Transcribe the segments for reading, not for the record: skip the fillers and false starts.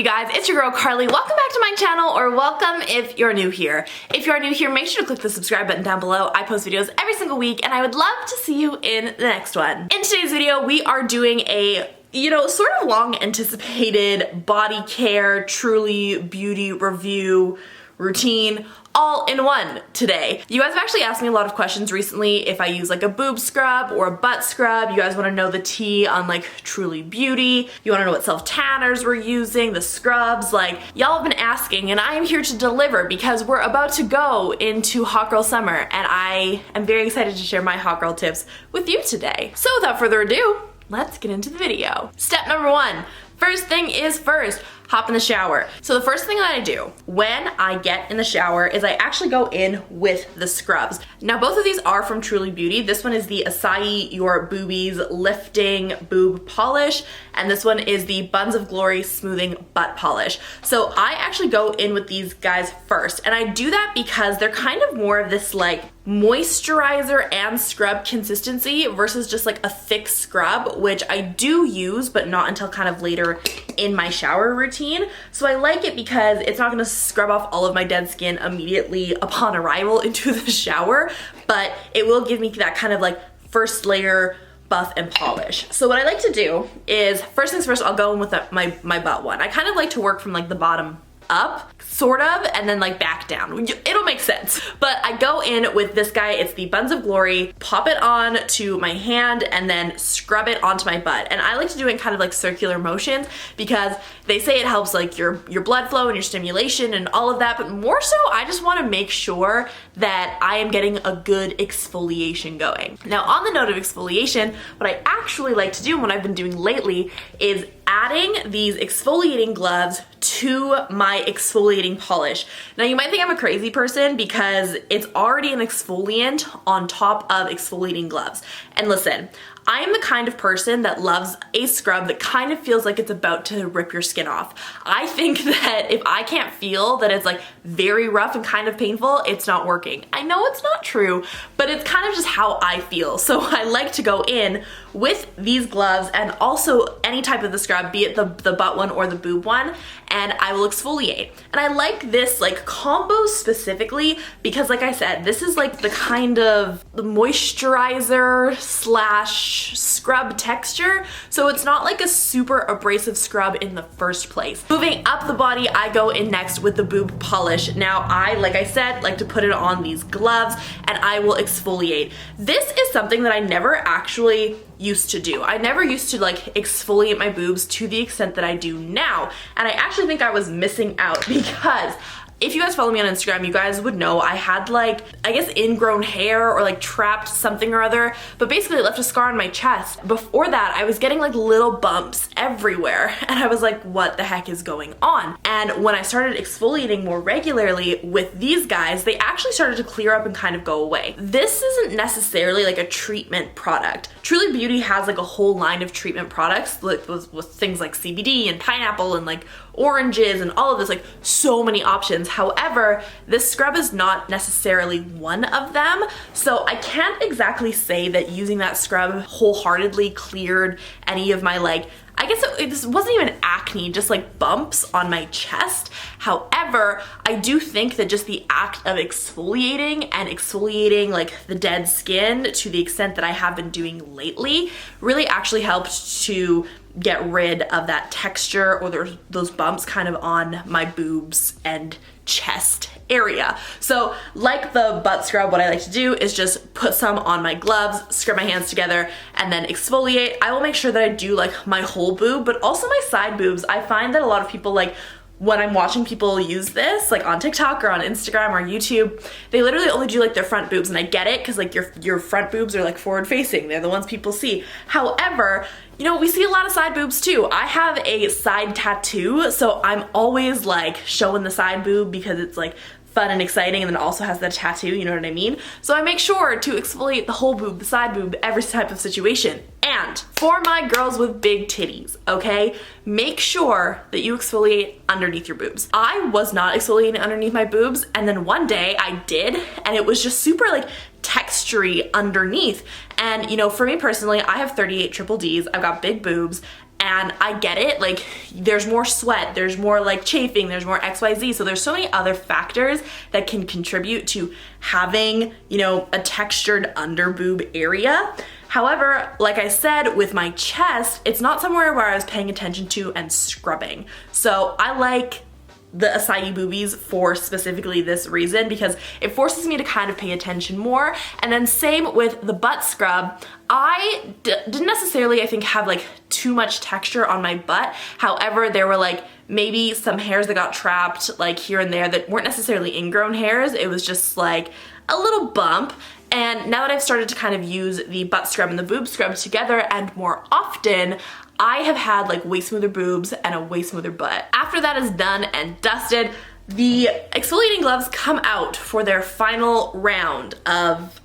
you guys? It's your girl Carly. Welcome back to my channel, or welcome if you're new here. If you are new here, make sure to click the subscribe button down below. I post videos every single week and I would love to see you in the next one. In today's video, we are doing a sort of long anticipated body care, truly beauty review routine all in one today. You guys have actually asked me a lot of questions recently if I use like a boob scrub or a butt scrub. You guys want to know the tea on like Truly Beauty. You want to know what self-tanners we're using, the scrubs. Like, y'all have been asking and I am here to deliver because we're about to go into hot girl summer and I am very excited to share my hot girl tips with you today. So without further ado, let's get into the video. Step number one. First thing is first, hop in the shower. So the first thing that I do when I get in the shower is I actually go in with the scrubs. Now both of these are from Truly Beauty. This one is the Acai Your Boobies Lifting Boob Polish, and this one is the Buns of Glory Smoothing Butt Polish. So I actually go in with these guys first, and I do that because they're kind of more of this like moisturizer and scrub consistency versus just like a thick scrub, which I do use but not until kind of later in my shower routine. So I like it because it's not gonna scrub off all of my dead skin immediately upon arrival into the shower, but it will give me that kind of like first layer buff and polish. So what I like to do is, first things first, I'll go in with my butt one. I kind of like to work from like the bottom up, sort of, and then like back down. It'll make sense. But I go in with this guy, it's the Buns of Glory, pop it on to my hand and then scrub it onto my butt. And I like to do it in kind of like circular motions because they say it helps like your blood flow and your stimulation and all of that, but more so I just want to make sure that I am getting a good exfoliation going. Now on the note of exfoliation, what I actually like to do and what I've been doing lately is adding these exfoliating gloves to my exfoliating polish. Now you might think I'm a crazy person because it's already an exfoliant on top of exfoliating gloves. And listen, I am the kind of person that loves a scrub that kind of feels like it's about to rip your skin off. I think that if I can't feel that it's like very rough and kind of painful, it's not working. I know it's not true, but it's kind of just how I feel. So I like to go in with these gloves and also any type of the scrub, be it the butt one or the boob one, and I will exfoliate. And I like this like combo specifically because like I said, this is like the kind of the moisturizer slash scrub texture, so it's not like a super abrasive scrub in the first place. Moving up the body, I go in next with the boob polish. Now I, like I said, like to put it on these gloves and I will exfoliate. This is something that I never actually used to do. I never used to like exfoliate my boobs to the extent that I do now, and I actually think I was missing out because if you guys follow me on Instagram, you guys would know I had like, I guess ingrown hair or like trapped something or other, but basically it left a scar on my chest. Before that, I was getting like little bumps everywhere and I was like, what the heck is going on? And when I started exfoliating more regularly with these guys, they actually started to clear up and kind of go away. This isn't necessarily like a treatment product. Truly Beauty has like a whole line of treatment products with things like CBD and pineapple and like oranges and all of this, like so many options. However, this scrub is not necessarily one of them, so I can't exactly say that using that scrub wholeheartedly cleared any of my like, I guess this wasn't even acne, just like bumps on my chest. However, I do think that just the act of exfoliating and exfoliating like the dead skin to the extent that I have been doing lately really actually helped to get rid of that texture or those bumps kind of on my boobs and chest area. So like the butt scrub, what I like to do is just put some on my gloves, scrub my hands together, and then exfoliate. I will make sure that I do like my whole boob, but also my side boobs. I find that a lot of people, like when I'm watching people use this, like on TikTok or on Instagram or YouTube, they literally only do like their front boobs, and I get it because like your front boobs are like forward facing. They're the ones people see. However, you know, we see a lot of side boobs too. I have a side tattoo, so I'm always like showing the side boob because it's like fun and exciting, and then it also has the tattoo, you know what I mean? So I make sure to exfoliate the whole boob, the side boob, every type of situation. And for my girls with big titties, okay, make sure that you exfoliate underneath your boobs. I was not exfoliating underneath my boobs, and then one day I did, and it was just super like textury underneath. And you know, for me personally, I have 38 triple Ds, I've got big boobs, And I get it, like there's more sweat, there's more like chafing, there's more XYZ. So there's so many other factors that can contribute to having, you know, a textured under boob area. However, like I said, with my chest, it's not somewhere where I was paying attention to and scrubbing. So I like the Acai Boobies for specifically this reason, because it forces me to kind of pay attention more. And then same with the butt scrub. I didn't necessarily, I think, have like too much texture on my butt. However, there were like maybe some hairs that got trapped like here and there that weren't necessarily ingrown hairs. It was just like a little bump. And now that I've started to kind of use the butt scrub and the boob scrub together and more often, I have had like way smoother boobs and a way smoother butt. After that is done and dusted, the exfoliating gloves come out for their final round of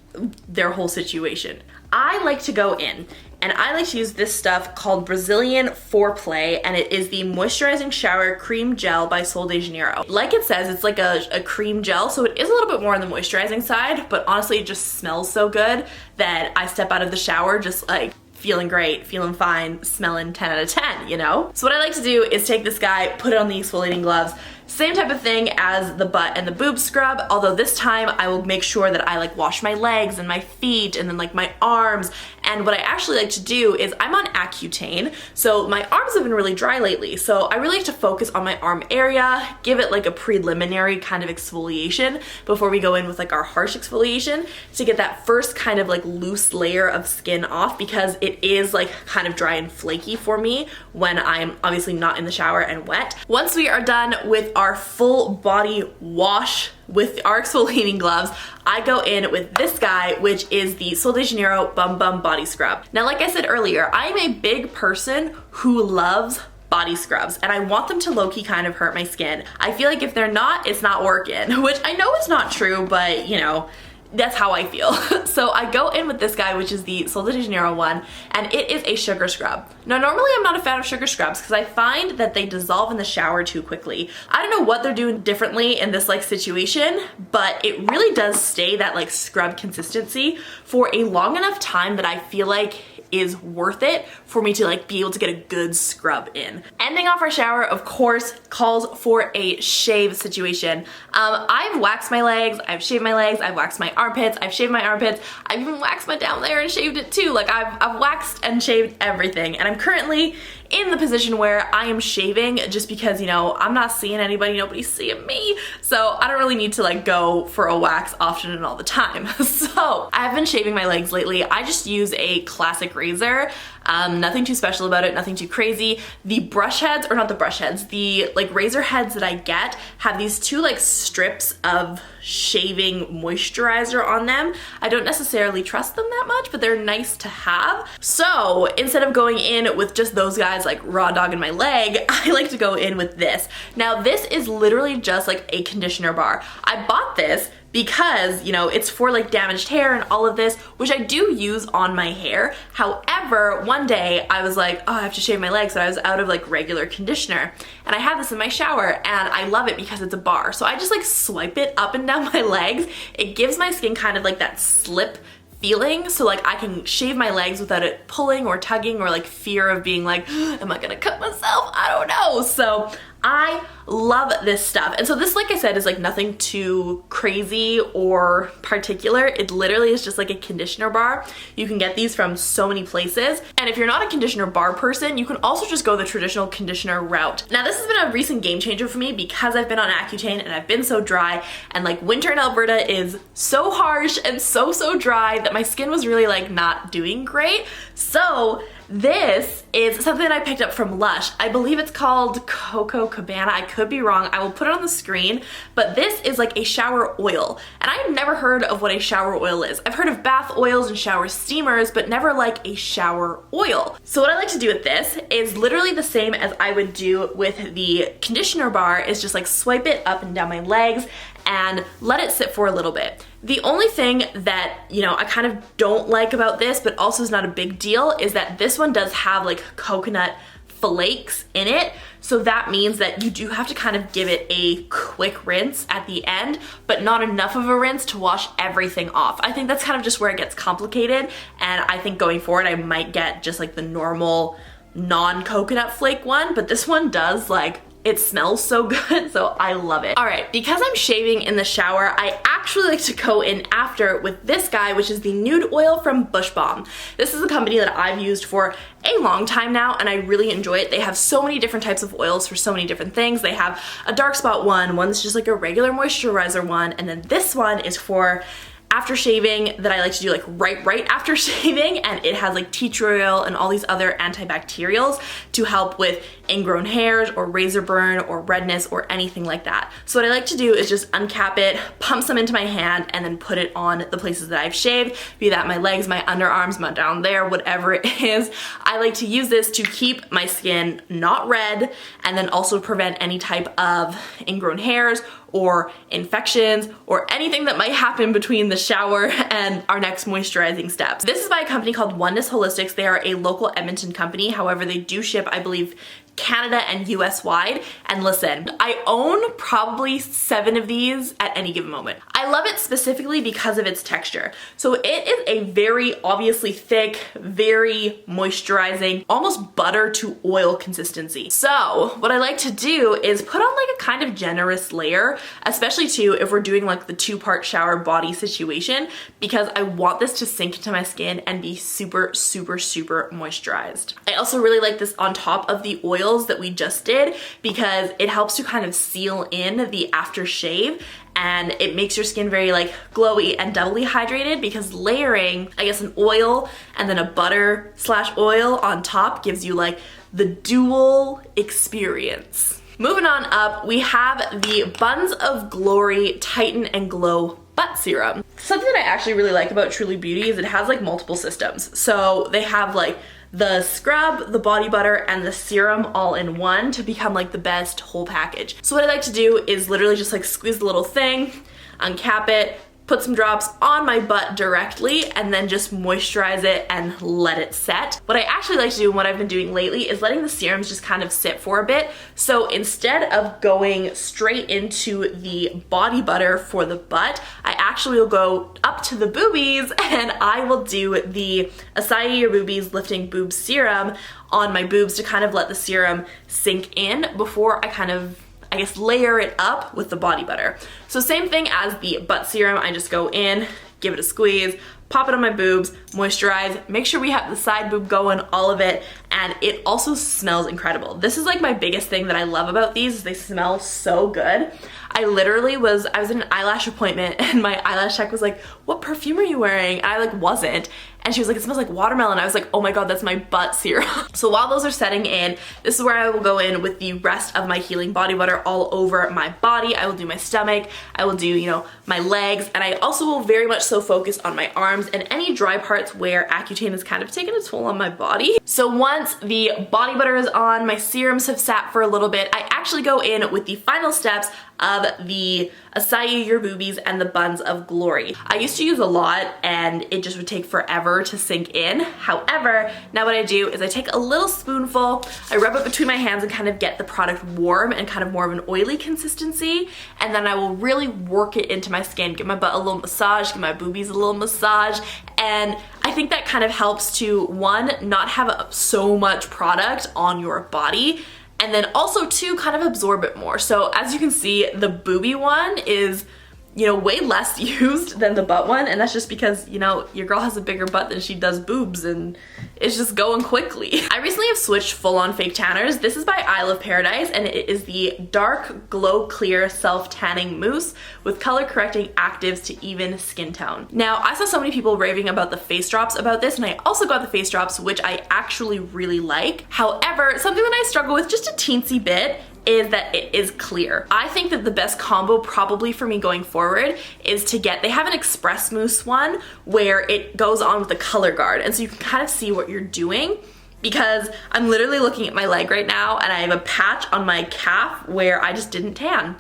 their whole situation. I like to go in and I like to use this stuff called Brazilian Foreplay, and it is the Moisturizing Shower Cream Gel by Sol de Janeiro. Like it says, it's like a cream gel, so it is a little bit more on the moisturizing side, but honestly it just smells so good that I step out of the shower just like feeling great, feeling fine, smelling 10 out of 10, you know? So what I like to do is take this guy, put it on the exfoliating gloves, same type of thing as the butt and the boob scrub, although this time I will make sure that I like wash my legs and my feet and then like my arms. And what I actually like to do is I'm on Accutane, so my arms have been really dry lately, so I really like to focus on my arm area, give it like a preliminary kind of exfoliation before we go in with like our harsh exfoliation to get that first kind of like loose layer of skin off, because it is like kind of dry and flaky for me when I'm obviously not in the shower and wet. Once we are done with our full body wash with our exfoliating gloves, I go in with this guy, which is the Sol de Janeiro Bum Bum Body Scrub. Now, like I said earlier, I am a big person who loves body scrubs, and I want them to low-key kind of hurt my skin. I feel like if they're not, it's not working, which I know is not true, but you know, that's how I feel. So I go in with this guy, which is the Sol de Janeiro one, and it is a sugar scrub. Now normally I'm not a fan of sugar scrubs because I find that they dissolve in the shower too quickly. I don't know what they're doing differently in this like situation, but it really does stay that like scrub consistency for a long enough time that I feel like is worth it for me to like be able to get a good scrub in. Ending off our shower, of course, calls for a shave situation. I've waxed my legs, I've shaved my legs, I've waxed my armpits, I've shaved my armpits, I've even waxed my down there and shaved it too. Like I've waxed and shaved everything, and I'm currently in the position where I am shaving just because, you know, I'm not seeing anybody, nobody's seeing me, so I don't really need to like go for a wax often and all the time. So I've been shaving my legs lately. I just use a classic razor. Nothing too special about it, nothing too crazy. The brush heads, or not the brush heads, the like razor heads that I get have these two like strips of shaving moisturizer on them. I don't necessarily trust them that much, but they're nice to have. So instead of going in with just those guys like raw dogging my leg, I like to go in with this. Now this is literally just like a conditioner bar. I bought this because, you know, it's for like damaged hair and all of this, which I do use on my hair. However, one day I was like, oh, I have to shave my legs, so I was out of like regular conditioner, and I have this in my shower, and I love it because it's a bar. So I just like swipe it up and down my legs. It gives my skin kind of like that slip feeling, so like I can shave my legs without it pulling or tugging or like fear of being like, am I gonna cut myself? I don't know. So I love this stuff. And so this, like I said, is like nothing too crazy or particular. It literally is just like a conditioner bar. You can get these from so many places. And if you're not a conditioner bar person, you can also just go the traditional conditioner route. Now this has been a recent game changer for me because I've been on Accutane and I've been so dry, and like winter in Alberta is so harsh and so dry that my skin was really like not doing great. So this is something I picked up from Lush. I believe it's called Coco Cabana. I could be wrong. I will put it on the screen, but this is like a shower oil. And I've never heard of what a shower oil is. I've heard of bath oils and shower steamers, but never like a shower oil. So what I like to do with this is literally the same as I would do with the conditioner bar, is just like swipe it up and down my legs and let it sit for a little bit. The only thing that, you know, I kind of don't like about this, but also is not a big deal, is that this one does have like coconut flakes in it. So that means that you do have to kind of give it a quick rinse at the end, but not enough of a rinse to wash everything off. I think that's kind of just where it gets complicated, and I think going forward I might get just like the normal non-coconut flake one, but this one does, like, it smells so good, so I love it. All right, because I'm shaving in the shower, I actually like to go in after with this guy, which is the Nude Oil from Bush Balm. This is a company that I've used for a long time now, and I really enjoy it. They have so many different types of oils for so many different things. They have a dark spot one, one's just like a regular moisturizer one, and then this one is for after shaving that I like to do like right after shaving, and it has like tea tree oil and all these other antibacterials to help with ingrown hairs or razor burn or redness or anything like that. So what I like to do is just uncap it, pump some into my hand, and then put it on the places that I've shaved, be that my legs, my underarms, my down there, whatever it is. I like to use this to keep my skin not red and then also prevent any type of ingrown hairs or infections or anything that might happen between the shower and our next moisturizing steps. This is by a company called Oneness Holistics. They are a local Edmonton company. However, they do ship, I believe, Canada and US wide. And listen, I own probably 7 of these at any given moment. I love it specifically because of its texture. So it is a very obviously thick, very moisturizing, almost butter to oil consistency. So what I like to do is put on like a kind of generous layer, especially too if we're doing like the 2-part shower body situation, because I want this to sink into my skin and be super moisturized. I also really like this on top of the oil that we just did because it helps to kind of seal in the aftershave, and it makes your skin very like glowy and doubly hydrated because layering, I guess, an oil and then a butter / oil on top gives you like the dual experience. Moving on up, we have the Buns of Glory Tighten and Glow Butt Serum. Something that I actually really like about Truly Beauty is it has like multiple systems. So they have like the scrub, the body butter, and the serum all in one to become like the best whole package. So what I like to do is literally just like squeeze the little thing, uncap it, put some drops on my butt directly, and then just moisturize it and let it set. What I actually like to do and what I've been doing lately is letting the serums just kind of sit for a bit. So instead of going straight into the body butter for the butt, I actually will go up to the boobies and I will do the Acai Your Boobies Lifting Boob Serum on my boobs to kind of let the serum sink in before I kind of, I guess, layer it up with the body butter. So same thing as the butt serum, I just go in, give it a squeeze, pop it on my boobs, moisturize, make sure we have the side boob going, all of it, and it also smells incredible. This is like my biggest thing that I love about these is they smell so good. I was in an eyelash appointment and my eyelash tech was like, what perfume are you wearing? And I like wasn't. And she was like, it smells like watermelon. I was like, oh my God, that's my butt serum. So while those are setting in, this is where I will go in with the rest of my healing body butter all over my body. I will do my stomach, I will do, you know, my legs, and I also will very much so focus on my arms and any dry parts where Accutane has kind of taken a toll on my body. So once the body butter is on, my serums have sat for a little bit, I actually go in with the final steps of the Acai Your Boobies and the Buns of Glory. I used to use a lot and it just would take forever to sink in. However, now what I do is I take a little spoonful, I rub it between my hands and kind of get the product warm and kind of more of an oily consistency, and then I will really work it into my skin, give my butt a little massage, give my boobies a little massage, and I think that kind of helps to, one, not have so much product on your body, and then also to kind of absorb it more. So as you can see, the boobie one is, you know, way less used than the butt one, and that's just because, you know, your girl has a bigger butt than she does boobs and it's just going quickly. I recently have switched full-on fake tanners. This is by Isle of Paradise and it is the Dark Glow Clear Self-Tanning Mousse with color-correcting actives to even skin tone. Now, I saw so many people raving about the face drops about this, and I also got the face drops, which I actually really like. However, something that I struggle with just a teensy bit is that it is clear. I think that the best combo probably for me going forward is to get, they have an Express Mousse one where it goes on with the color guard, and so you can kind of see what you're doing, because I'm literally looking at my leg right now and I have a patch on my calf where I just didn't tan.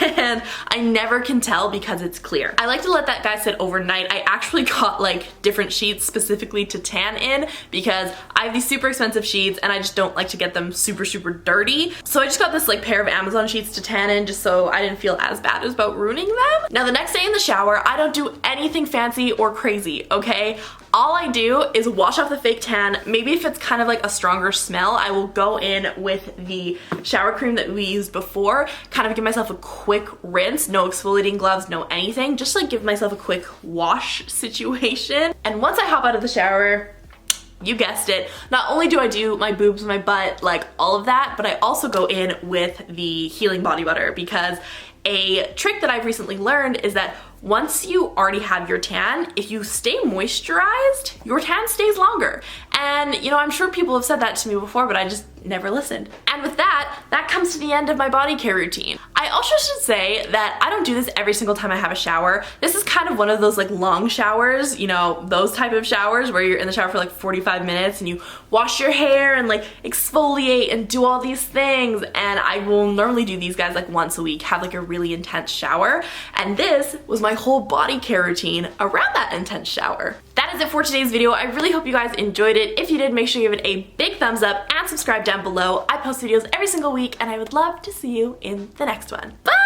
And I never can tell because it's clear. I like to let that guy sit overnight. I actually got like different sheets specifically to tan in because I have these super expensive sheets and I just don't like to get them super dirty. So I just got this like pair of Amazon sheets to tan in just so I didn't feel as bad about ruining them. Now the next day in the shower, I don't do anything fancy or crazy, okay? all I do is wash off the fake tan. Maybe if it's kind of like a stronger smell, I will go in with the shower cream that we used before, kind of give myself a quick rinse, no exfoliating gloves, no anything, just like give myself a quick wash situation. And once I hop out of the shower, you guessed it, not only do I do my boobs, my butt, like all of that, but I also go in with the healing body butter, because a trick that I've recently learned is that once you already have your tan, if you stay moisturized, your tan stays longer. And you know, I'm sure people have said that to me before, but I just never listened. And with that comes to the end of my body care routine. I also should say that I don't do this every single time I have a shower. This is kind of one of those like long showers, you know, those type of showers where you're in the shower for like 45 minutes and you wash your hair and like exfoliate and do all these things. And I will normally do these guys like once a week, have like a really intense shower. And this was my whole body care routine around that intense shower. That is it for today's video. I really hope you guys enjoyed it. If you did, make sure you give it a big thumbs up and subscribe down below. I post videos every single week and I would love to see you in the next one. Bye!